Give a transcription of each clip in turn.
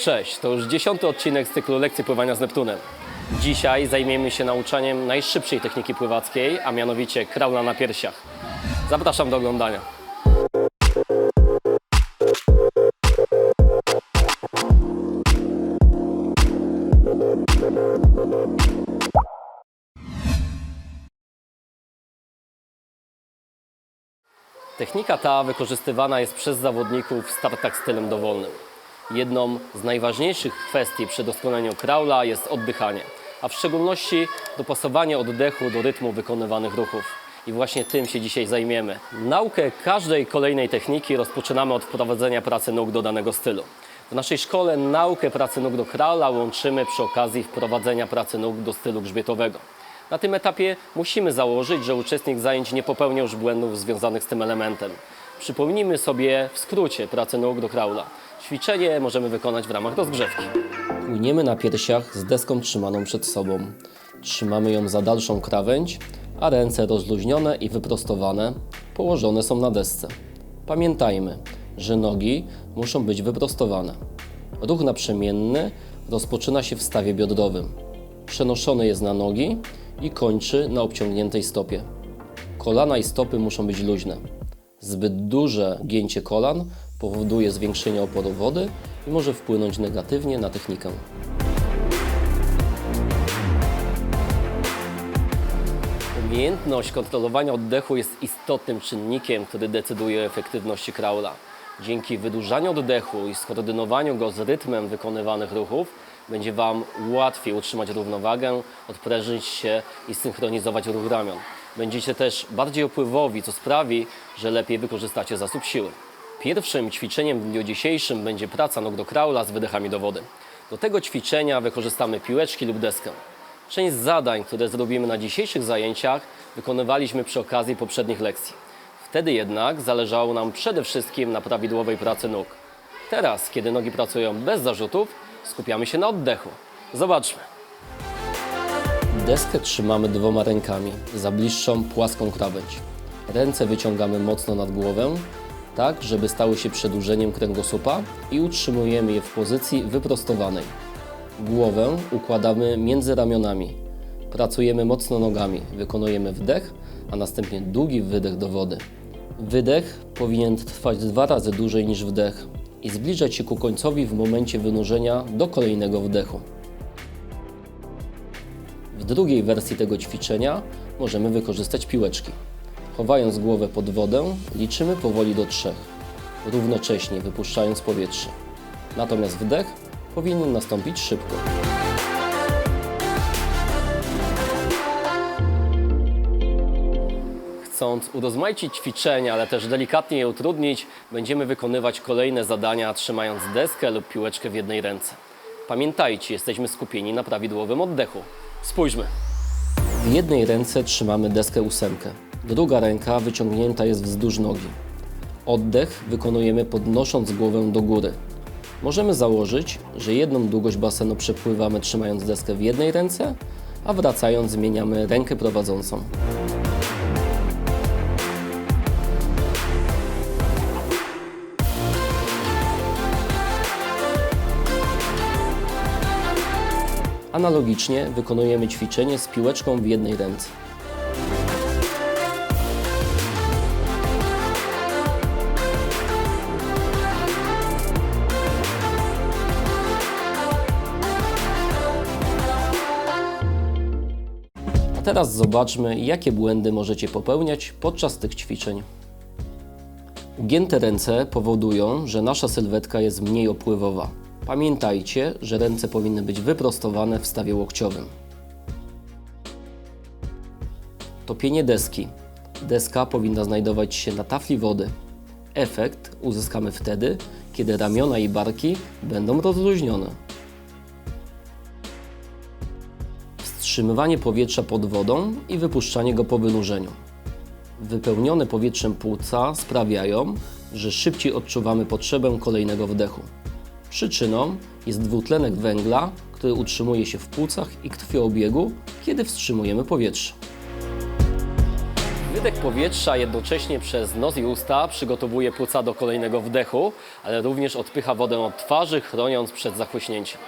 Cześć, to już 10. odcinek z cyklu lekcji pływania z Neptunem. Dzisiaj zajmiemy się nauczaniem najszybszej techniki pływackiej, a mianowicie kraula na piersiach. Zapraszam do oglądania. Technika ta wykorzystywana jest przez zawodników w startach stylem dowolnym. Jedną z najważniejszych kwestii przy doskonaleniu kraula jest oddychanie, a w szczególności dopasowanie oddechu do rytmu wykonywanych ruchów. I właśnie tym się dzisiaj zajmiemy. Naukę każdej kolejnej techniki rozpoczynamy od wprowadzenia pracy nóg do danego stylu. W naszej szkole naukę pracy nóg do kraula łączymy przy okazji wprowadzenia pracy nóg do stylu grzbietowego. Na tym etapie musimy założyć, że uczestnik zajęć nie popełnia już błędów związanych z tym elementem. Przypomnijmy sobie w skrócie pracę nóg do kraula. Ćwiczenie możemy wykonać w ramach rozgrzewki. Płyniemy na piersiach z deską trzymaną przed sobą. Trzymamy ją za dalszą krawędź, a ręce rozluźnione i wyprostowane położone są na desce. Pamiętajmy, że nogi muszą być wyprostowane. Ruch naprzemienny rozpoczyna się w stawie biodrowym. Przenoszony jest na nogi i kończy na obciągniętej stopie. Kolana i stopy muszą być luźne. Zbyt duże gięcie kolan powoduje zwiększenie oporu wody i może wpłynąć negatywnie na technikę. Umiejętność kontrolowania oddechu jest istotnym czynnikiem, który decyduje o efektywności kraula. Dzięki wydłużaniu oddechu i skoordynowaniu go z rytmem wykonywanych ruchów będzie Wam łatwiej utrzymać równowagę, odprężyć się i synchronizować ruch ramion. Będziecie też bardziej opływowi, co sprawi, że lepiej wykorzystacie zasób siły. Pierwszym ćwiczeniem w dniu dzisiejszym będzie praca nóg do kraula z wydechami do wody. Do tego ćwiczenia wykorzystamy piłeczki lub deskę. Część zadań, które zrobimy na dzisiejszych zajęciach, wykonywaliśmy przy okazji poprzednich lekcji. Wtedy jednak zależało nam przede wszystkim na prawidłowej pracy nóg. Teraz, kiedy nogi pracują bez zarzutów, skupiamy się na oddechu. Zobaczmy. Deskę trzymamy dwoma rękami za bliższą, płaską krawędź. Ręce wyciągamy mocno nad głowę, tak żeby stały się przedłużeniem kręgosłupa i utrzymujemy je w pozycji wyprostowanej. Głowę układamy między ramionami. Pracujemy mocno nogami, wykonujemy wdech, a następnie długi wydech do wody. Wydech powinien trwać 2 razy dłużej niż wdech i zbliżać się ku końcowi w momencie wynurzenia do kolejnego wdechu. W drugiej wersji tego ćwiczenia możemy wykorzystać piłeczki. Chowając głowę pod wodę, liczymy powoli do 3, równocześnie wypuszczając powietrze. Natomiast wdech powinien nastąpić szybko. Chcąc urozmaicić ćwiczenia, ale też delikatnie je utrudnić, będziemy wykonywać kolejne zadania, trzymając deskę lub piłeczkę w jednej ręce. Pamiętajcie, jesteśmy skupieni na prawidłowym oddechu. Spójrzmy. W jednej ręce trzymamy deskę 8. Druga ręka wyciągnięta jest wzdłuż nogi. Oddech wykonujemy podnosząc głowę do góry. Możemy założyć, że jedną długość basenu przepływamy trzymając deskę w jednej ręce, a wracając zmieniamy rękę prowadzącą. Analogicznie wykonujemy ćwiczenie z piłeczką w jednej ręce. A teraz zobaczmy, jakie błędy możecie popełniać podczas tych ćwiczeń. Ugięte ręce powodują, że nasza sylwetka jest mniej opływowa. Pamiętajcie, że ręce powinny być wyprostowane w stawie łokciowym. Topienie deski. Deska powinna znajdować się na tafli wody. Efekt uzyskamy wtedy, kiedy ramiona i barki będą rozluźnione. Wstrzymywanie powietrza pod wodą i wypuszczanie go po wynurzeniu. Wypełnione powietrzem płuca sprawiają, że szybciej odczuwamy potrzebę kolejnego wdechu. Przyczyną jest dwutlenek węgla, który utrzymuje się w płucach i krwiobiegu, kiedy wstrzymujemy powietrze. Wydech powietrza jednocześnie przez nos i usta przygotowuje płuca do kolejnego wdechu, ale również odpycha wodę od twarzy, chroniąc przed zachłyśnięciem.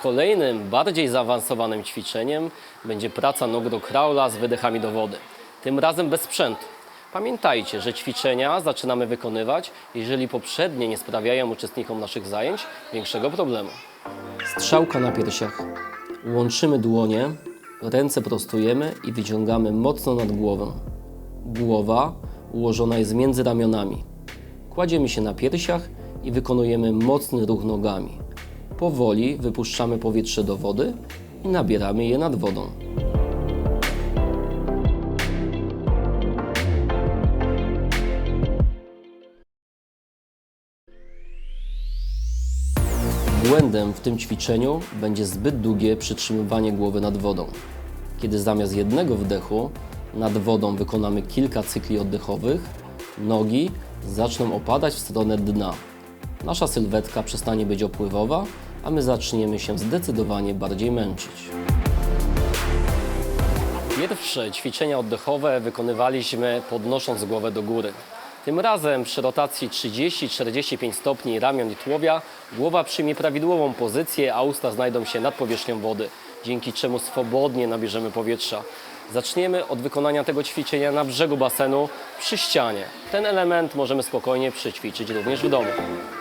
Kolejnym, bardziej zaawansowanym ćwiczeniem będzie praca nóg do kraula z wydechami do wody. Tym razem bez sprzętu. Pamiętajcie, że ćwiczenia zaczynamy wykonywać, jeżeli poprzednie nie sprawiają uczestnikom naszych zajęć większego problemu. Strzałka na piersiach. Łączymy dłonie, ręce prostujemy i wyciągamy mocno nad głowę. Głowa ułożona jest między ramionami. Kładziemy się na piersiach i wykonujemy mocny ruch nogami. Powoli wypuszczamy powietrze do wody i nabieramy je nad wodą. Błędem w tym ćwiczeniu będzie zbyt długie przytrzymywanie głowy nad wodą. Kiedy zamiast jednego wdechu nad wodą wykonamy kilka cykli oddechowych, nogi zaczną opadać w stronę dna. Nasza sylwetka przestanie być opływowa, a my zaczniemy się zdecydowanie bardziej męczyć. Pierwsze ćwiczenia oddechowe wykonywaliśmy podnosząc głowę do góry. Tym razem przy rotacji 30-45 stopni ramion i tułowia głowa przyjmie prawidłową pozycję, a usta znajdą się nad powierzchnią wody, dzięki czemu swobodnie nabierzemy powietrza. Zaczniemy od wykonania tego ćwiczenia na brzegu basenu przy ścianie. Ten element możemy spokojnie przećwiczyć również w domu.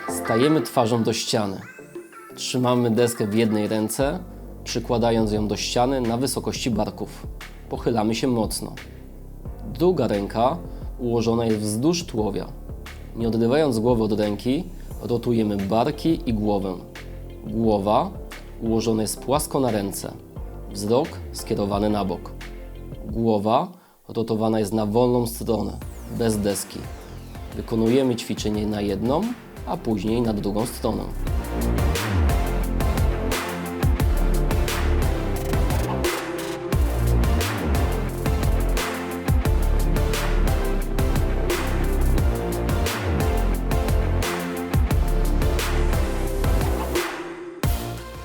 Stajemy twarzą do ściany. Trzymamy deskę w jednej ręce, przykładając ją do ściany na wysokości barków. Pochylamy się mocno. Druga ręka ułożona jest wzdłuż tułowia. Nie odrywając głowy od ręki, rotujemy barki i głowę. Głowa ułożona jest płasko na ręce. Wzrok skierowany na bok. Głowa rotowana jest na wolną stronę, bez deski. Wykonujemy ćwiczenie na jedną, a później na drugą stronę.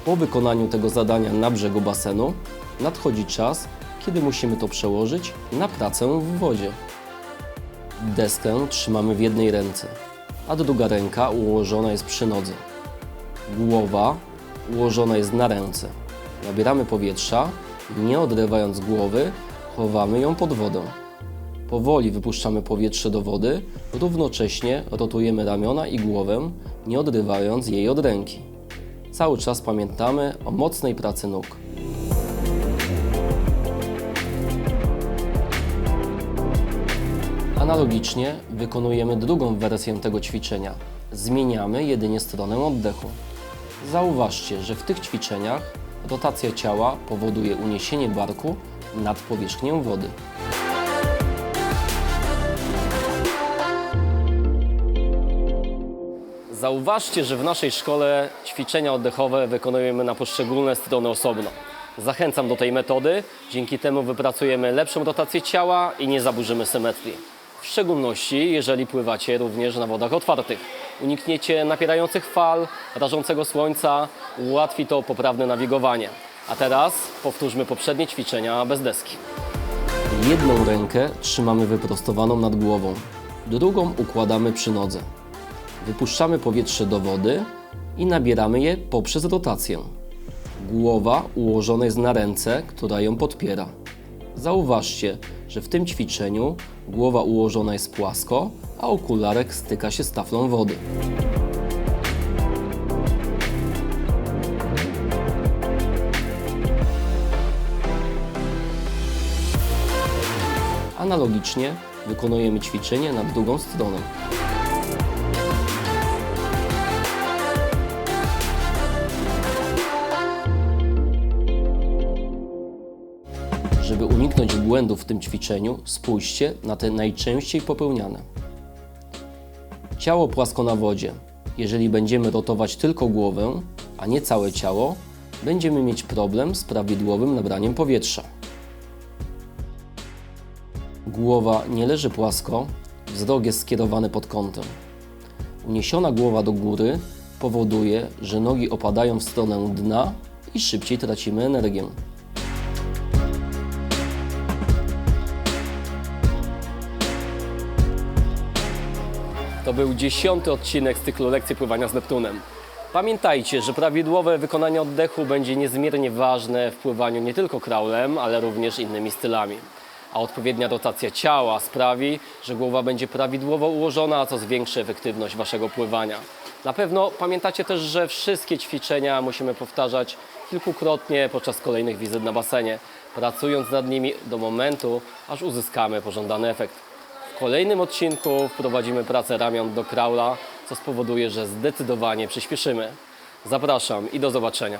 Po wykonaniu tego zadania na brzegu basenu nadchodzi czas, kiedy musimy to przełożyć na pracę w wodzie. Deskę trzymamy w jednej ręce, a druga ręka ułożona jest przy nodze. Głowa ułożona jest na ręce. Nabieramy powietrza i nie odrywając głowy, chowamy ją pod wodę. Powoli wypuszczamy powietrze do wody, równocześnie rotujemy ramiona i głowę, nie odrywając jej od ręki. Cały czas pamiętamy o mocnej pracy nóg. Analogicznie wykonujemy drugą wersję tego ćwiczenia. Zmieniamy jedynie stronę oddechu. Zauważcie, że w tych ćwiczeniach rotacja ciała powoduje uniesienie barku nad powierzchnię wody. Zauważcie, że w naszej szkole ćwiczenia oddechowe wykonujemy na poszczególne strony osobno. Zachęcam do tej metody, dzięki temu wypracujemy lepszą rotację ciała i nie zaburzymy symetrii. W szczególności, jeżeli pływacie również na wodach otwartych. Unikniecie napierających fal, rażącego słońca, ułatwi to poprawne nawigowanie. A teraz powtórzmy poprzednie ćwiczenia bez deski. Jedną rękę trzymamy wyprostowaną nad głową, drugą układamy przy nodze. Wypuszczamy powietrze do wody i nabieramy je poprzez rotację. Głowa ułożona jest na ręce, która ją podpiera. Zauważcie, że w tym ćwiczeniu głowa ułożona jest płasko, a okularek styka się z taflą wody. Analogicznie wykonujemy ćwiczenie na drugą stronę. Żeby uniknąć błędów w tym ćwiczeniu, spójrzcie na te najczęściej popełniane. Ciało płasko na wodzie. Jeżeli będziemy rotować tylko głowę, a nie całe ciało, będziemy mieć problem z prawidłowym nabraniem powietrza. Głowa nie leży płasko, wzrok jest skierowany pod kątem. Uniesiona głowa do góry powoduje, że nogi opadają w stronę dna i szybciej tracimy energię. był 10. odcinek z cyklu lekcji pływania z Neptunem. Pamiętajcie, że prawidłowe wykonanie oddechu będzie niezmiernie ważne w pływaniu nie tylko kraulem, ale również innymi stylami. A odpowiednia rotacja ciała sprawi, że głowa będzie prawidłowo ułożona, co zwiększy efektywność waszego pływania. Na pewno pamiętacie też, że wszystkie ćwiczenia musimy powtarzać kilkukrotnie podczas kolejnych wizyt na basenie, pracując nad nimi do momentu, aż uzyskamy pożądany efekt. W kolejnym odcinku wprowadzimy pracę ramion do kraula, co spowoduje, że zdecydowanie przyspieszymy. Zapraszam i do zobaczenia.